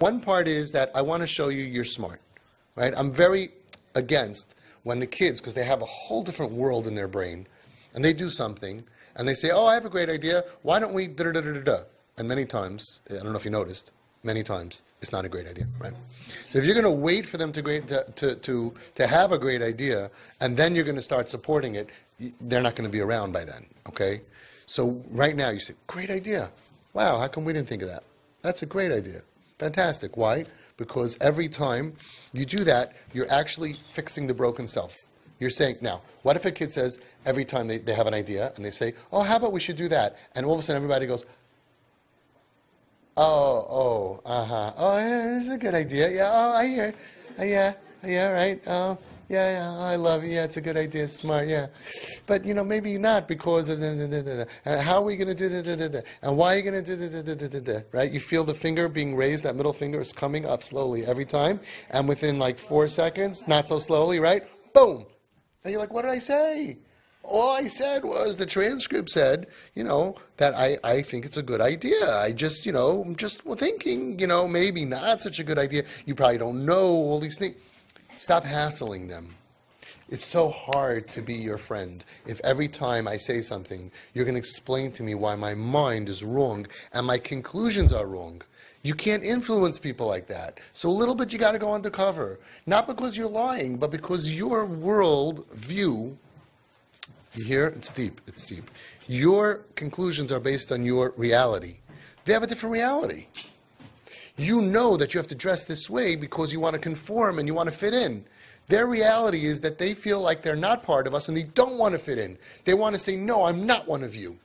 One part is that I want to show you you're smart, right? I'm very against when the kids, because they have a whole different world in their brain, and they do something, and they say, oh, I have a great idea, why don't we da-da-da-da-da? And many times, I don't know if you noticed, many times, it's not a great idea, right? So if you're going to wait for them to have a great idea, and then you're going to start supporting it, they're not going to be around by then, okay? So right now you say, great idea. Wow, how come we didn't think of that? That's a great idea. Fantastic. Why? Because every time you do that, you're actually fixing the broken self. You're saying, now, what if a kid says, every time they have an idea, and they say, oh, how about we should do that? And all of a sudden everybody goes, oh, yeah, this is a good idea. Yeah, oh, I hear. Yeah, right. Oh, yeah, oh, I love it. Yeah, it's a good idea. Smart, yeah. But, maybe not because of how are we going to do and why are you going to do right? You feel the finger being raised, that middle finger is coming up slowly every time, and within like 4 seconds, not so slowly, right? Boom! And you're like, what did I say? All I said was, the transcript said, that I think it's a good idea. I just, I'm just thinking, maybe not such a good idea. You probably don't know all these things. Stop hassling them. It's so hard to be your friend if every time I say something, you're going to explain to me why my mind is wrong and my conclusions are wrong. You can't influence people like that. So a little bit you got to go undercover. Not because you're lying, but because your world view, you hear? It's deep. It's deep. Your conclusions are based on your reality. They have a different reality. You know that you have to dress this way because you want to conform and you want to fit in. Their reality is that they feel like they're not part of us and they don't want to fit in. They want to say, no, I'm not one of you.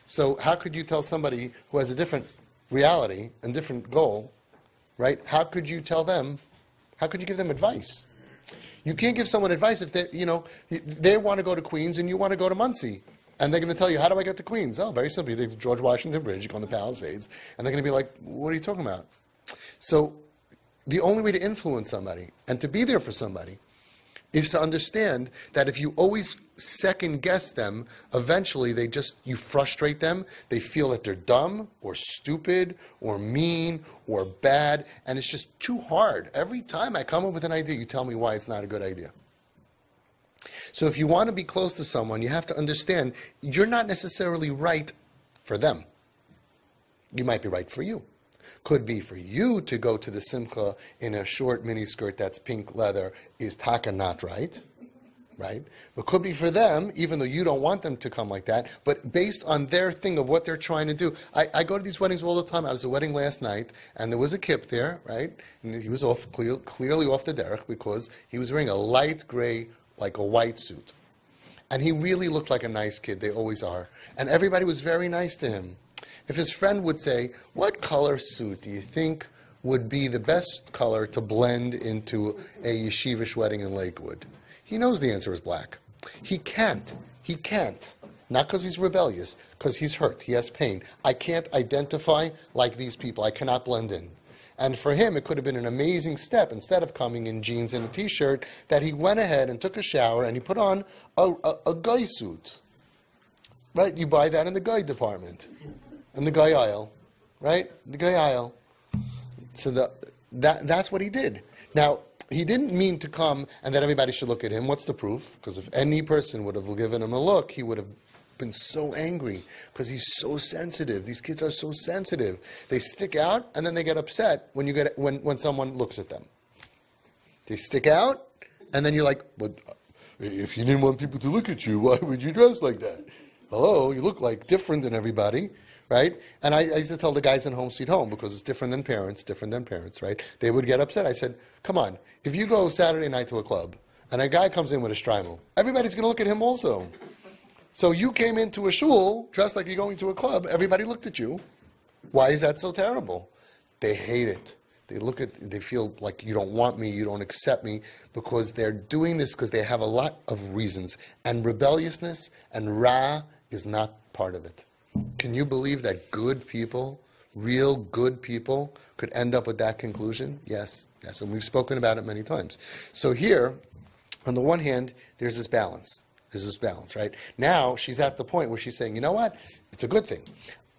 So how could you tell somebody who has a different reality and different goal, right? How could you tell them, how could you give them advice? You can't give someone advice if they want to go to Queens and you want to go to Muncie. And they're going to tell you, how do I get to Queens? Oh, very simple. You take the George Washington Bridge, you go on the Palisades, and they're going to be like, what are you talking about? So the only way to influence somebody and to be there for somebody is to understand that if you always second guess them, eventually you frustrate them. They feel that they're dumb or stupid or mean or bad, and it's just too hard. Every time I come up with an idea, you tell me why it's not a good idea. So if you want to be close to someone, you have to understand you're not necessarily right for them. You might be right for you. Could be for you to go to the simcha in a short miniskirt that's pink leather is taka not right? But could be for them, even though you don't want them to come like that, but based on their thing of what they're trying to do. I go to these weddings all the time. I was at a wedding last night, and there was a kip there, right? And he was clearly off the derech because he was wearing a light gray, like a white suit. And he really looked like a nice kid. They always are. And everybody was very nice to him. If his friend would say, what color suit do you think would be the best color to blend into a yeshivish wedding in Lakewood? He knows the answer is black. He can't. Not because he's rebellious, because he's hurt. He has pain. I can't identify like these people. I cannot blend in. And for him, it could have been an amazing step, instead of coming in jeans and a t-shirt, that he went ahead and took a shower and he put on a guy suit. Right? You buy that in the guy department. In the guy aisle. Right? The guy aisle. So that's what he did. Now, he didn't mean to come and that everybody should look at him. What's the proof? Because if any person would have given him a look, he would have been so angry because he's so sensitive. These kids are so sensitive. They stick out and then they get upset when someone looks at them. They stick out and then you're like, but if you didn't want people to look at you, why would you dress like that? Hello, you look like different than everybody. Right? And I used to tell the guys in Home Sweet Home, because it's different than parents, right? They would get upset. I said, come on, if you go Saturday night to a club, and a guy comes in with a shtreimel, everybody's going to look at him also. So you came into a shul, dressed like you're going to a club, everybody looked at you. Why is that so terrible? They hate it. They feel like you don't want me, you don't accept me, because they're doing this because they have a lot of reasons. And rebelliousness and ra is not part of it. Can you believe that good people, real good people, could end up with that conclusion? Yes, and we've spoken about it many times. So here, on the one hand, there's this balance, right? Now, she's at the point where she's saying, you know what? It's a good thing.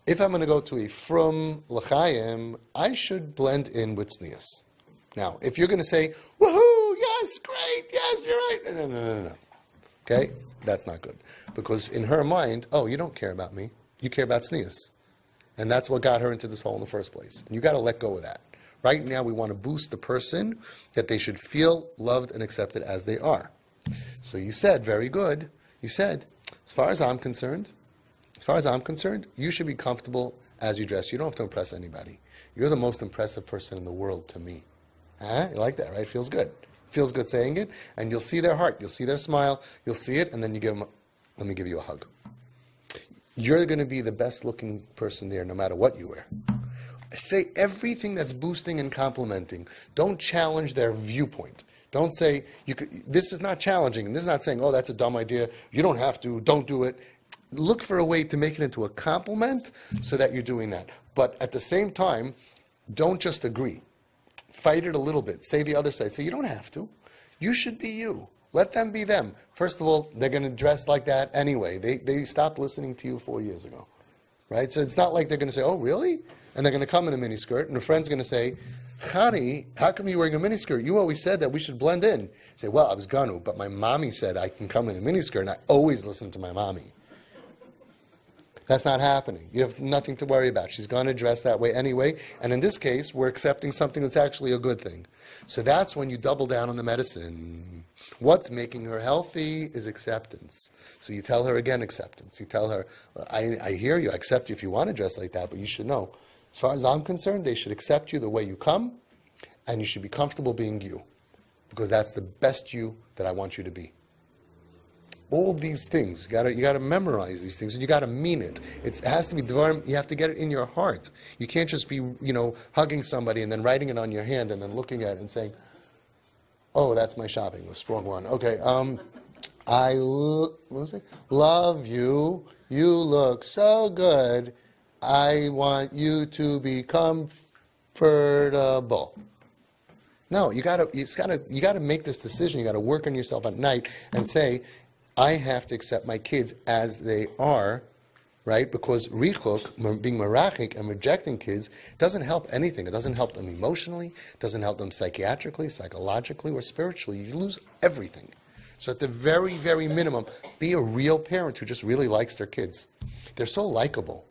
if I'm going to go to a frum l'chaim, I should blend in with tznius. Now, if you're going to say, woohoo, yes, great, yes, you're right. No. Okay? That's not good. Because in her mind, oh, you don't care about me. You care about tznius. And that's what got her into this hole in the first place. And you got to let go of that. Right now, we want to boost the person that they should feel loved and accepted as they are. So you said, very good. You said, as far as I'm concerned, you should be comfortable as you dress. You don't have to impress anybody. You're the most impressive person in the world to me. Huh? You like that, right? Feels good. Feels good saying it. And you'll see their heart. You'll see their smile. You'll see it. And then you give them, let me give you a hug. You're going to be the best looking person there no matter what you wear. Say everything that's boosting and complimenting. Don't challenge their viewpoint. Don't say, this is not challenging. And this is not saying, oh, that's a dumb idea. You don't have to. Don't do it. Look for a way to make it into a compliment so that you're doing that. But at the same time, don't just agree. Fight it a little bit. Say the other side. Say, you don't have to. You should be you. Let them be them. First of all, they're going to dress like that anyway. They stopped listening to you 4 years ago. Right? So it's not like they're going to say, oh, really? And they're going to come in a miniskirt, and a friend's going to say, Chani, how come you're wearing a miniskirt? You always said that we should blend in. You say, well, I was going to, but my mommy said I can come in a miniskirt, and I always listen to my mommy. That's not happening. You have nothing to worry about. She's going to dress that way anyway. And in this case, we're accepting something that's actually a good thing. So that's when you double down on the medicine. What's making her healthy is acceptance. So you tell her again acceptance. You tell her, I hear you, I accept you if you want to dress like that, but you should know, as far as I'm concerned, they should accept you the way you come, and you should be comfortable being you. Because that's the best you that I want you to be. All these things, you gotta memorize these things, and you gotta mean it. It has to be dvarim. You have to get it in your heart. You can't just be, hugging somebody and then writing it on your hand and then looking at it and saying, "Oh, that's my shopping list. Wrong one." Okay. Love you. You look so good. I want you to be comfortable. No, you gotta make this decision. You gotta work on yourself at night and say, I have to accept my kids as they are, right? Because richuk, being merachik and rejecting kids, doesn't help anything. It doesn't help them emotionally, it doesn't help them psychiatrically, psychologically, or spiritually. You lose everything. So at the very, very minimum, be a real parent who just really likes their kids. They're so likable.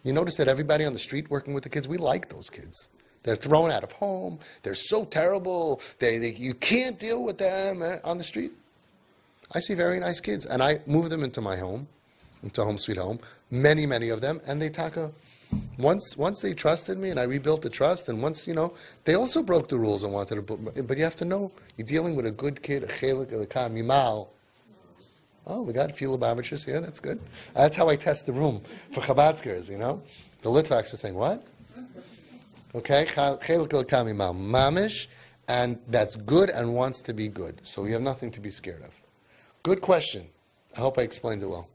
You notice that everybody on the street working with the kids, we like those kids. They're thrown out of home. They're so terrible. You can't deal with them on the street. I see very nice kids, and I move them into my home, into Home Sweet Home, many, many of them, and they once they trusted me, and I rebuilt the trust, and once, they also broke the rules and wanted to, but you have to know, you're dealing with a good kid, a chelik, a mimal. Oh, we got a few Lubavitchers here, that's good. That's how I test the room for Chabadskers, The Litvaks are saying, what? Okay, chelik mimal, mamish, and that's good and wants to be good, so we have nothing to be scared of. Good question. I hope I explained it well.